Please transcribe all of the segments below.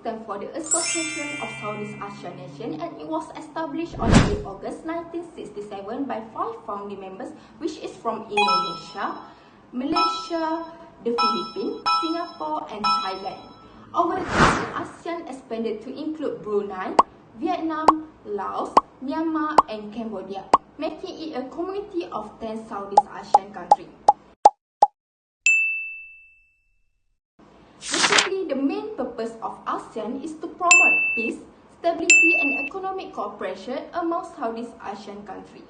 stands for the Association of Southeast Asian Nations, and it was established on 8 August 1967 by 5 founding members, which is from Indonesia, Malaysia, the Philippines, Singapore, and Thailand. Over time, ASEAN expanded to include Brunei, Vietnam, Laos, Myanmar, and Cambodia, making it a community of 10 Southeast Asian countries. Basically, the main purpose of ASEAN is to promote peace, stability, and economic cooperation among Southeast Asian countries.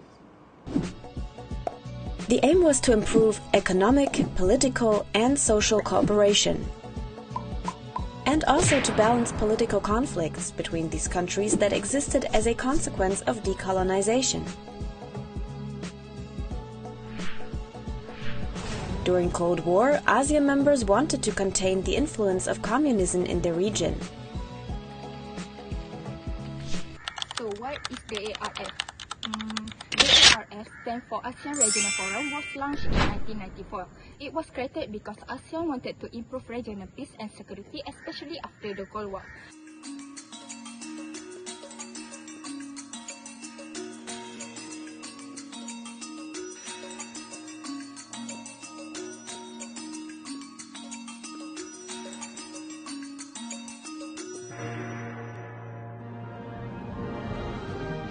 The aim was to improve economic, political, and social cooperation, and also to balance political conflicts between these countries that existed as a consequence of decolonization. During Cold War, ASEAN members wanted to contain the influence of communism in the region. So what is the ARF? The ARF stands for ASEAN Regional Forum, was launched in 1994. It was created because ASEAN wanted to improve regional peace and security, especially after the Cold War.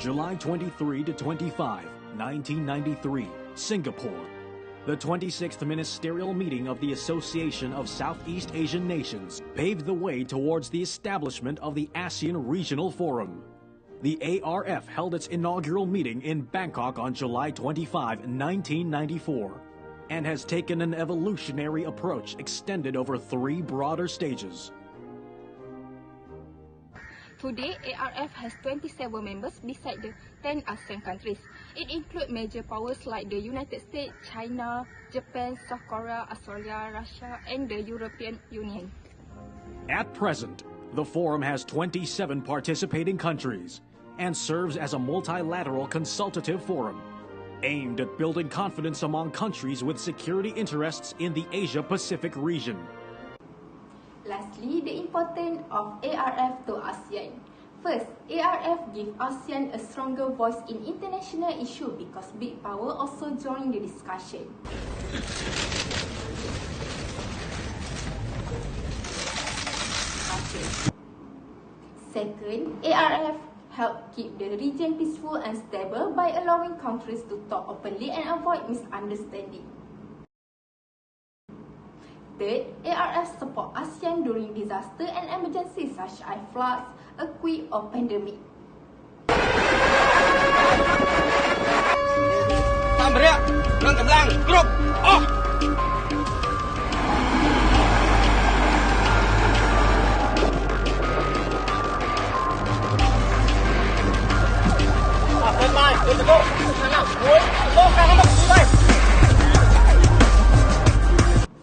July 23 to 25, 1993, Singapore. The 26th ministerial meeting of the Association of Southeast Asian Nations paved the way towards the establishment of the ASEAN Regional Forum. The ARF held its inaugural meeting in Bangkok on July 25, 1994, and has taken an evolutionary approach extended over 3 broader stages. Today, ARF has 27 members beside the 10 ASEAN countries. It includes major powers like the United States, China, Japan, South Korea, Australia, Russia, and the European Union. At present, the forum has 27 participating countries and serves as a multilateral consultative forum aimed at building confidence among countries with security interests in the Asia-Pacific region. Lastly, the importance of ARF to ASEAN. First, ARF gives ASEAN a stronger voice in international issues because big power also join the discussion. Second, ARF help keep the region peaceful and stable by allowing countries to talk openly and avoid misunderstanding. Third, ARF support ASEAN during disaster and emergencies such as floods, earthquake, or pandemic.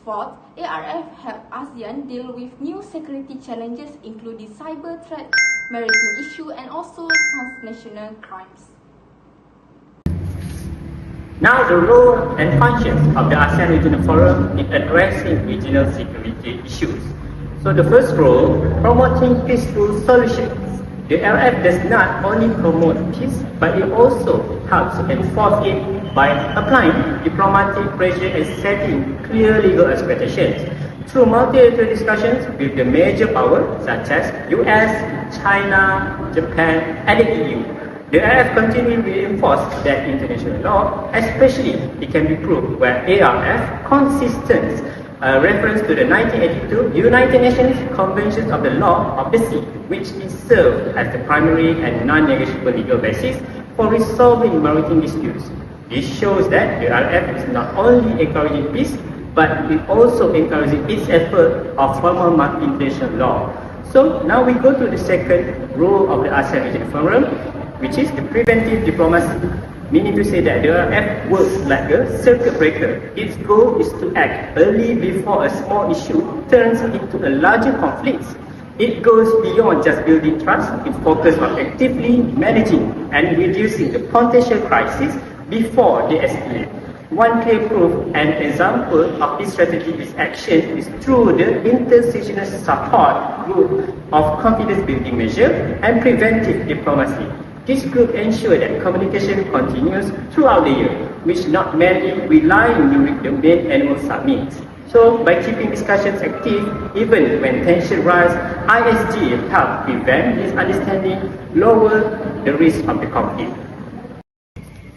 Fourth, ARF help ASEAN deal with new security challenges including cyber threat, maritime issue, and also transnational crimes. Now, the role and functions of the ASEAN Regional Forum in addressing regional security issues. So the first role, promoting peaceful solutions. The ARF does not only promote peace, but it also helps enforce it by applying diplomatic pressure and setting clear legal expectations through multilateral discussions with the major powers such as US, China, Japan, and the EU. The ARF continues to reinforce that international law, especially it can be proved where ARF consistent reference to the 1982 United Nations Convention of the Law of the Sea, which is served as the primary and non-negotiable legal basis for resolving maritime disputes. This shows that the ARF is not only encouraging peace, but it also encourages its effort of formal international law. So now we go to the second role of the ASEAN Regional Forum, which is the preventive diplomacy. Meaning to say that the ARF works like a circuit breaker. Its goal is to act early before a small issue turns into a larger conflict. It goes beyond just building trust. It focuses on actively managing and reducing the potential crisis before they escalate. One clear proof and example of this strategy is action is through the inter-regional support group of confidence building measure and preventive diplomacy. This group ensures that communication continues throughout the year, which not merely relying during the main annual summit. So, by keeping discussions active, even when tension rises, ISG help prevent misunderstanding, lower the risk of the conflict.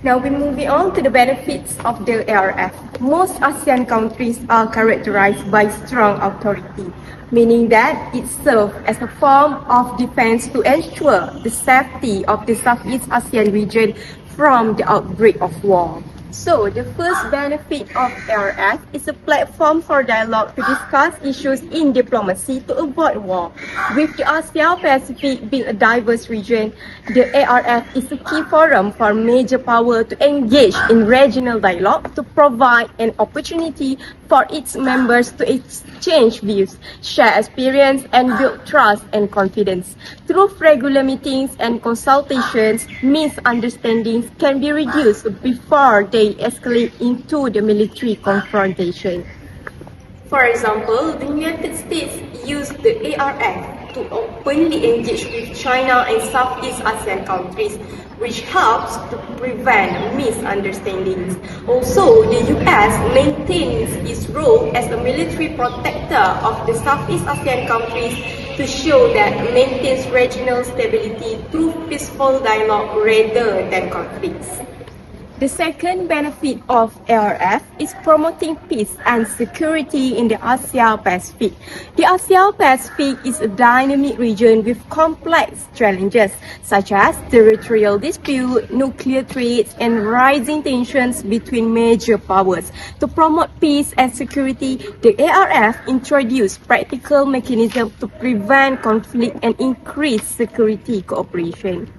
Now we're moving on to the benefits of the ARF. Most ASEAN countries are characterized by strong authority, meaning that it serves as a form of defense to ensure the safety of the Southeast Asian region from the outbreak of war. So, the first benefit of ARF is a platform for dialogue to discuss issues in diplomacy to avoid war. With the Asia-Pacific being a diverse region, the ARF is a key forum for major power to engage in regional dialogue to provide an opportunity for its members to exchange views, share experience, and build trust and confidence. Through regular meetings and consultations, misunderstandings can be reduced before they escalate into the military confrontation. For example, the United States used the ARF to openly engage with China and Southeast Asian countries, which helps to prevent misunderstandings. Also, the US maintains its role as a military protector of the Southeast Asian countries to show that maintains regional stability through peaceful dialogue rather than conflicts. The second benefit of ARF is promoting peace and security in the Asia-Pacific. The Asia-Pacific is a dynamic region with complex challenges such as territorial dispute, nuclear threats, and rising tensions between major powers. To promote peace and security, the ARF introduced practical mechanisms to prevent conflict and increase security cooperation.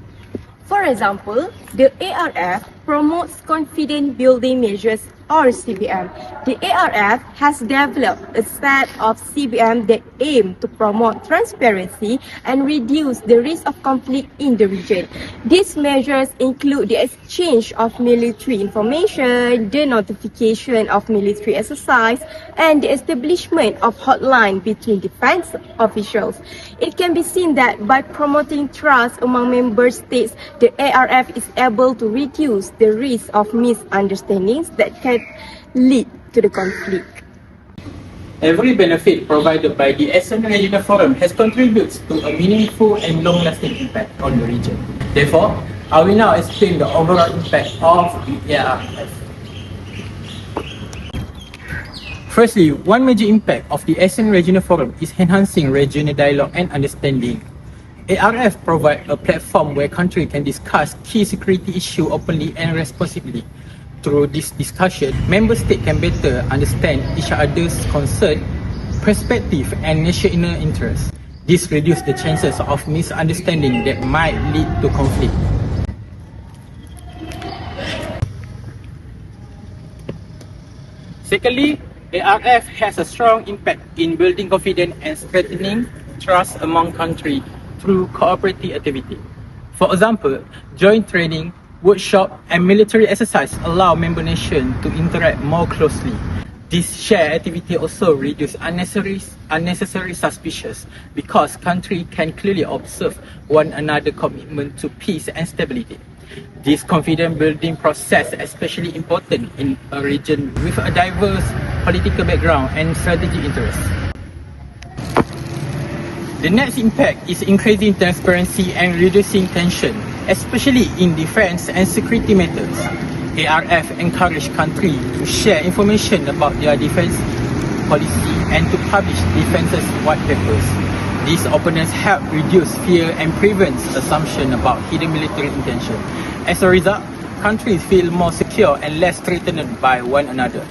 For example, the ARF promotes confidence building measures or CBM. The ARF has developed a set of CBM that aim to promote transparency and reduce the risk of conflict in the region. These measures include the exchange of military information, the notification of military exercise, and the establishment of hotline between defense officials. It can be seen that by promoting trust among member states, the ARF is able to reduce the risk of misunderstandings that can lead to the conflict. Every benefit provided by the ASEAN Regional Forum has contributed to a meaningful and long-lasting impact on the region. Therefore, I will now explain the overall impact of the ARF. Firstly, one major impact of the ASEAN Regional Forum is enhancing regional dialogue and understanding. ARF provides a platform where countries can discuss key security issues openly and responsibly. Through this discussion, member states can better understand each other's concern, perspective, and national interests. This reduces the chances of misunderstanding that might lead to conflict. Secondly, ARF has a strong impact in building confidence and strengthening trust among countries through cooperative activity. For example, joint training, workshop, and military exercise allow member nations to interact more closely. This shared activity also reduces unnecessary suspicions because countries can clearly observe one another's commitment to peace and stability. This confidence building process is especially important in a region with a diverse political background and strategic interests. The next impact is increasing transparency and reducing tension, especially in defense and security matters. ARF encourages countries to share information about their defense policy and to publish defenses white papers. These openness help reduce fear and prevents assumption about hidden military intention. As a result, countries feel more secure and less threatened by one another.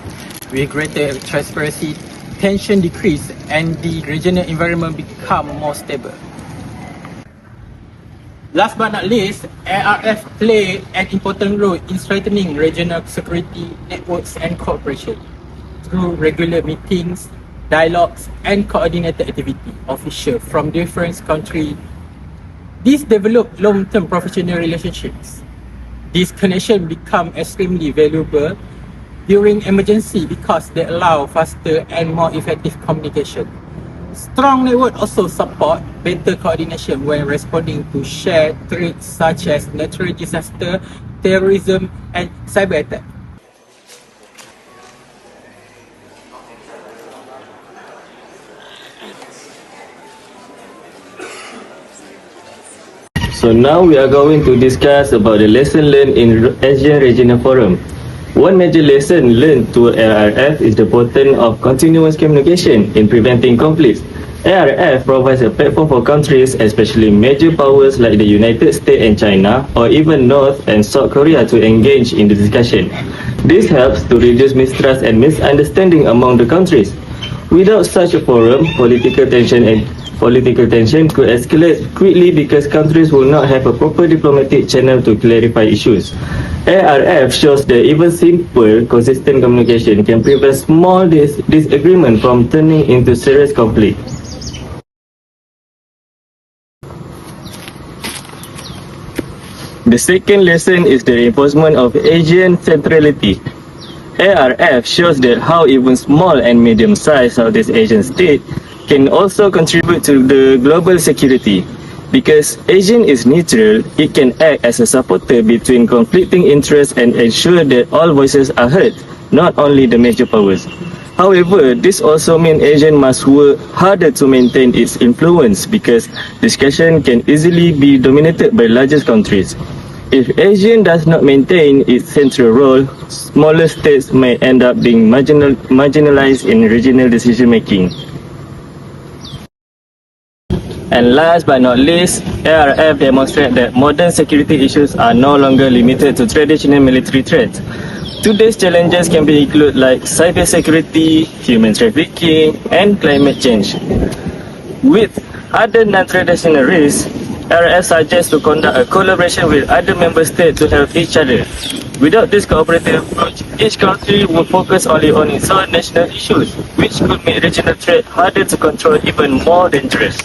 With greater transparency, tension decrease and the regional environment become more stable. Last but not least, ARF play an important role in strengthening regional security networks and cooperation. Through regular meetings, dialogues, and coordinated activity, officials from different countries, these develop long-term professional relationships. These connections become extremely valuable during emergency because they allow faster and more effective communication. Strong network also support better coordination when responding to shared threats such as natural disaster, terrorism, and cyber attack. So now we are going to discuss about the lesson learned in Asian Regional Forum. One major lesson learned to ARF is the importance of continuous communication in preventing conflicts. ARF provides a platform for countries, especially major powers like the United States and China, or even North and South Korea, to engage in the discussion. This helps to reduce mistrust and misunderstanding among the countries. Without such a forum, political tension could escalate quickly because countries will not have a proper diplomatic channel to clarify issues. ARF shows that even simple, consistent communication can prevent small disagreement from turning into serious conflict. The second lesson is the reinforcement of Asian centrality. ARF shows that how even small and medium-sized Southeast Asian states can also contribute to the global security. Because Asian is neutral, it can act as a supporter between conflicting interests and ensure that all voices are heard, not only the major powers. However, this also means Asian must work harder to maintain its influence because discussion can easily be dominated by largest countries. If Asian does not maintain its central role, smaller states may end up being marginalized in regional decision making. And last but not least, ARF demonstrates that modern security issues are no longer limited to traditional military threats. Today's challenges can be included like cybersecurity, human trafficking, and climate change. With other non-traditional risks, ARF suggests to conduct a collaboration with other member states to help each other. Without this cooperative approach, each country will focus only on its own national issues, which could make regional threats harder to control, even more dangerous.